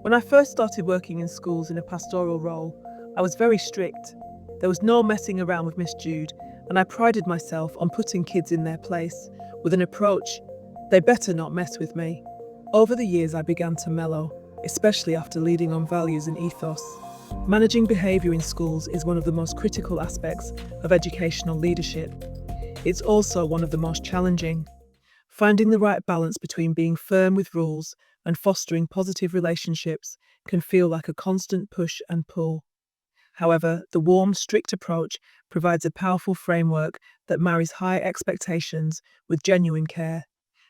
When I first started working in schools in a pastoral role, I was very strict. There was no messing around with Miss Jude, and I prided myself on putting kids in their place with an approach, they better not mess with me. Over the years, I began to mellow, especially after leading on values and ethos. Managing behaviour in schools is one of the most critical aspects of educational leadership. It's also one of the most challenging. Finding the right balance between being firm with rules and fostering positive relationships can feel like a constant push and pull. However, the warm, strict approach provides a powerful framework that marries high expectations with genuine care,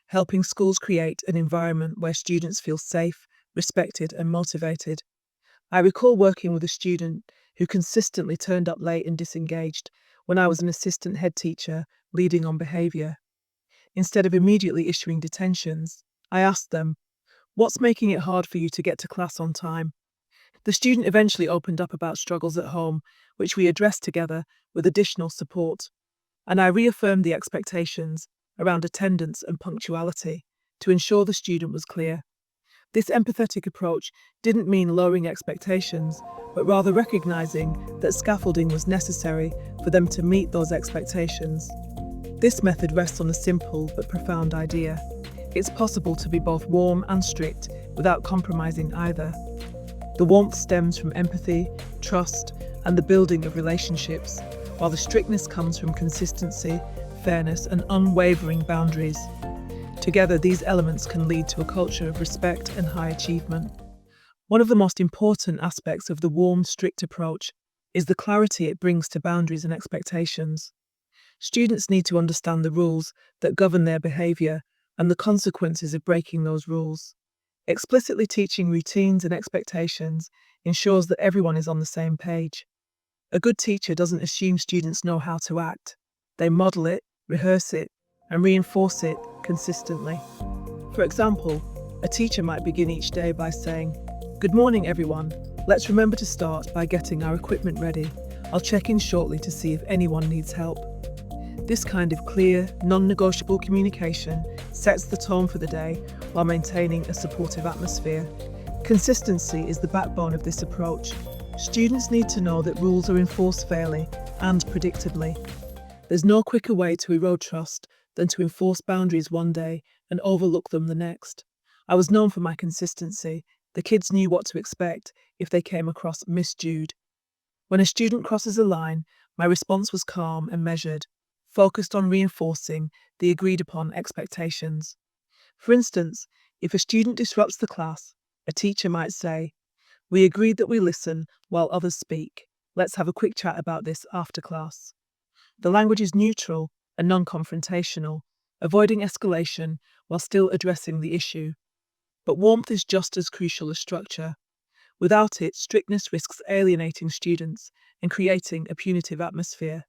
helping schools create an environment where students feel safe, respected, and motivated. I recall working with a student who consistently turned up late and disengaged when I was an assistant head teacher leading on behaviour. Instead of immediately issuing detentions, I asked them, "What's making it hard for you to get to class on time?" The student eventually opened up about struggles at home, which we addressed together with additional support, and I reaffirmed the expectations around attendance and punctuality to ensure the student was clear. This empathetic approach didn't mean lowering expectations, but rather recognizing that scaffolding was necessary for them to meet those expectations. This method rests on a simple but profound idea. It's possible to be both warm and strict without compromising either. The warmth stems from empathy, trust, and the building of relationships, while the strictness comes from consistency, fairness, and unwavering boundaries. Together, these elements can lead to a culture of respect and high achievement. One of the most important aspects of the warm, strict approach is the clarity it brings to boundaries and expectations. Students need to understand the rules that govern their behaviour and the consequences of breaking those rules. Explicitly teaching routines and expectations ensures that everyone is on the same page. A good teacher doesn't assume students know how to act. They model it, rehearse it, and reinforce it consistently. For example, a teacher might begin each day by saying, "Good morning, everyone. Let's remember to start by getting our equipment ready. I'll check in shortly to see if anyone needs help." This kind of clear, non-negotiable communication sets the tone for the day while maintaining a supportive atmosphere. Consistency is the backbone of this approach. Students need to know that rules are enforced fairly and predictably. There's no quicker way to erode trust than to enforce boundaries one day and overlook them the next. I was known for my consistency. The kids knew what to expect if they came across Miss Jude. When a student crosses a line, my response was calm and measured, focused on reinforcing the agreed-upon expectations. For instance, if a student disrupts the class, a teacher might say, "We agreed that we listen while others speak. Let's have a quick chat about this after class." The language is neutral and non-confrontational, avoiding escalation while still addressing the issue. But warmth is just as crucial as structure. Without it, strictness risks alienating students and creating a punitive atmosphere.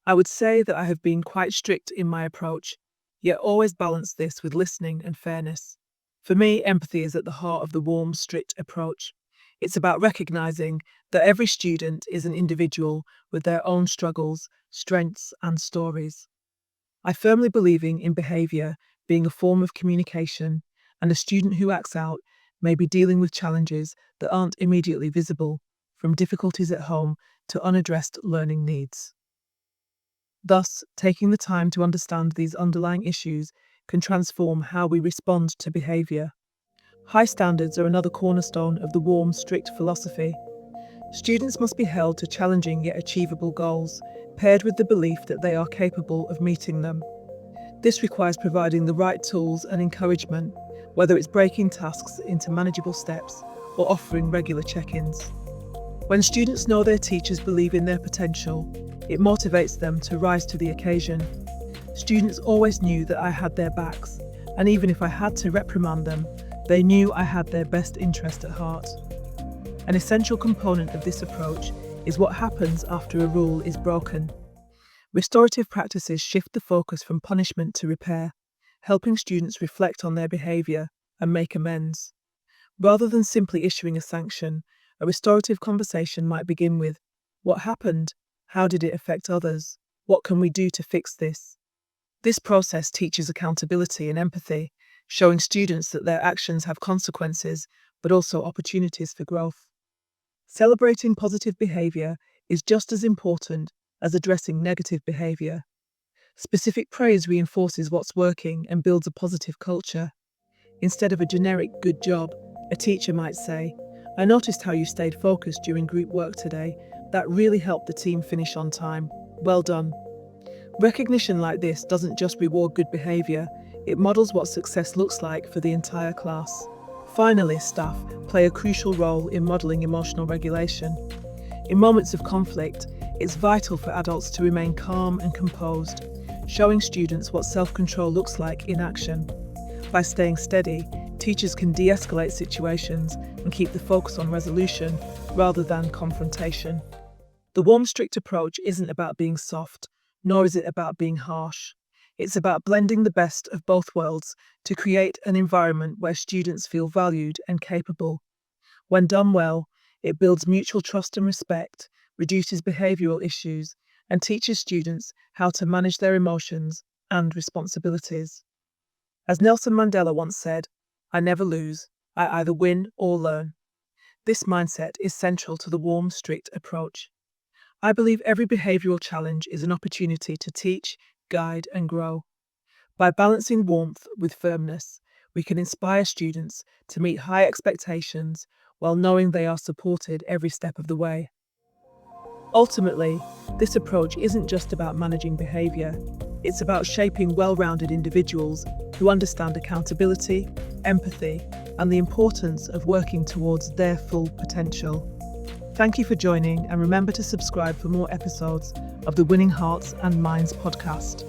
I would say that I have been quite strict in my approach, yet always balance this with listening and fairness. For me, empathy is at the heart of the warm, strict approach. It's about recognizing that every student is an individual with their own struggles, strengths, and stories. I firmly believe in behaviour being a form of communication, and a student who acts out may be dealing with challenges that aren't immediately visible, from difficulties at home to unaddressed learning needs. Thus, taking the time to understand these underlying issues can transform how we respond to behaviour. High standards are another cornerstone of the warm, strict philosophy. Students must be held to challenging yet achievable goals, paired with the belief that they are capable of meeting them. This requires providing the right tools and encouragement, whether it's breaking tasks into manageable steps or offering regular check-ins. When students know their teachers believe in their potential, it motivates them to rise to the occasion. Students always knew that I had their backs, and even if I had to reprimand them, they knew I had their best interest at heart. An essential component of this approach is what happens after a rule is broken. Restorative practices shift the focus from punishment to repair, helping students reflect on their behaviour and make amends. Rather than simply issuing a sanction, a restorative conversation might begin with, "What happened? How did it affect others? What can we do to fix this?" This process teaches accountability and empathy, showing students that their actions have consequences but also opportunities for growth. Celebrating positive behaviour is just as important as addressing negative behaviour. Specific praise reinforces what's working and builds a positive culture. Instead of a generic "good job," a teacher might say, "I noticed how you stayed focused during group work today. That really helped the team finish on time. Well done." Recognition like this doesn't just reward good behaviour, it models what success looks like for the entire class. Finally, staff play a crucial role in modelling emotional regulation. In moments of conflict, it's vital for adults to remain calm and composed, showing students what self-control looks like in action. By staying steady, teachers can de-escalate situations and keep the focus on resolution rather than confrontation. The warm, strict approach isn't about being soft, nor is it about being harsh. It's about blending the best of both worlds to create an environment where students feel valued and capable. When done well, it builds mutual trust and respect, reduces behavioural issues, and teaches students how to manage their emotions and responsibilities. As Nelson Mandela once said, "I never lose, I either win or learn." This mindset is central to the warm, strict approach. I believe every behavioural challenge is an opportunity to teach, guide, and grow. By balancing warmth with firmness, we can inspire students to meet high expectations while knowing they are supported every step of the way. Ultimately, this approach isn't just about managing behaviour, it's about shaping well-rounded individuals who understand accountability, empathy, and the importance of working towards their full potential. Thank you for joining, and remember to subscribe for more episodes of the Winning Hearts and Minds podcast.